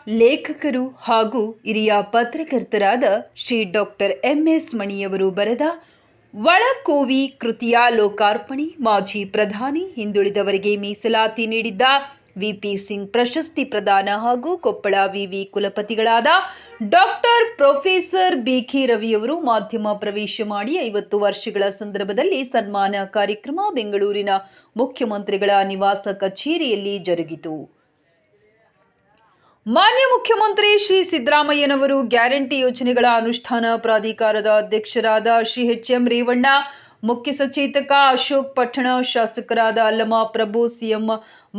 ಲೇಖಕರು ಹಾಗೂ ಹಿರಿಯ ಪತ್ರಕರ್ತರಾದ ಶ್ರೀ ಡಾಕ್ಟರ್ ಎಂ.ಎಸ್. ಮಣಿಯವರು ಬರೆದ ಒಳಕೋವಿ ಕೃತಿಯ ಲೋಕಾರ್ಪಣೆ, ಮಾಜಿ ಪ್ರಧಾನಿ, ಹಿಂದುಳಿದವರಿಗೆ ಮೀಸಲಾತಿ ನೀಡಿದ್ದ ವಿ.ಪಿ. ಸಿಂಗ್ ಪ್ರಶಸ್ತಿ ಪ್ರದಾನ ಹಾಗೂ ಕೊಪ್ಪಳ ವಿವಿ ಕುಲಪತಿಗಳಾದ ಡಾಕ್ಟರ್ ಪ್ರೊಫೆಸರ್ ಬಿ.ಕೆ. ರವಿಯವರು ಮಾಧ್ಯಮ ಪ್ರವೇಶ ಮಾಡಿ 50 ವರ್ಷಗಳ ಸಂದರ್ಭದಲ್ಲಿ ಸನ್ಮಾನ ಕಾರ್ಯಕ್ರಮ ಬೆಂಗಳೂರಿನ ಮುಖ್ಯಮಂತ್ರಿಗಳ ನಿವಾಸ ಕಚೇರಿಯಲ್ಲಿ ಜರುಗಿತು. ಮಾನ್ಯ ಮುಖ್ಯಮಂತ್ರಿ ಶ್ರೀ ಸಿದ್ದರಾಮಯ್ಯನವರು ಗ್ಯಾರಂಟಿ ಯೋಜನೆಗಳ ಅನುಷ್ಠಾನ ಪ್ರಾಧಿಕಾರದ ಅಧ್ಯಕ್ಷರಾದ ಶ್ರೀ ಎಚ್.ಎಂ. ರೇವಣ್ಣ, ಮುಖ್ಯ ಸಚೇತಕ ಅಶೋಕ್ ಪಟ್ಟಣ, ಶಾಸಕರಾದ ಅಲ್ಲಮ ಪ್ರಭು, ಸಿಎಂ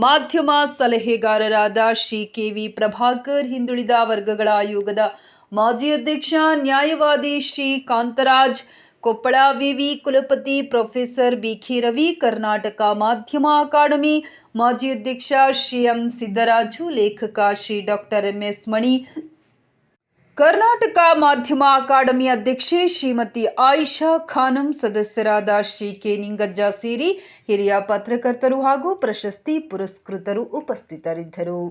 ಮಾಧ್ಯಮ ಸಲಹೆಗಾರರಾದ ಶ್ರೀ ಕೆ.ವಿ. ಪ್ರಭಾಕರ್, ಹಿಂದುಳಿದ ವರ್ಗಗಳ ಆಯೋಗದ ಮಾಜಿ ಅಧ್ಯಕ್ಷ ನ್ಯಾಯವಾದಿ ಶ್ರೀ ಕಾಂತರಾಜ್, ಕೊಪ್ಪಳ ವಿವಿ ಕುಲಪತಿ ಪ್ರೊಫೆಸರ್ ಬಿ.ಕೆ. ರವಿ, ಕರ್ನಾಟಕ ಮಾಧ್ಯಮ ಅಕಾಡೆಮಿ ಮಾಜಿ ಅಧ್ಯಕ್ಷ ಶ್ರೀ ಎಂ. ಸಿದ್ದರಾಜು, ಲೇಖಕ ಶ್ರೀ ಡಾಕ್ಟರ್ ಎಂ.ಎಸ್. ಮಣಿ, ಕರ್ನಾಟಕ ಮಾಧ್ಯಮ ಅಕಾಡೆಮಿ ಅಧ್ಯಕ್ಷೆ ಶ್ರೀಮತಿ ಆಯಿಷಾ ಖಾನಂ, ಸದಸ್ಯರಾದ ಶ್ರೀ ಕೆ. ನಿಂಗಜ್ಜ ಸೇರಿ ಹಿರಿಯ ಪತ್ರಕರ್ತರು ಹಾಗೂ ಪ್ರಶಸ್ತಿ ಪುರಸ್ಕೃತರು ಉಪಸ್ಥಿತರಿದ್ದರು.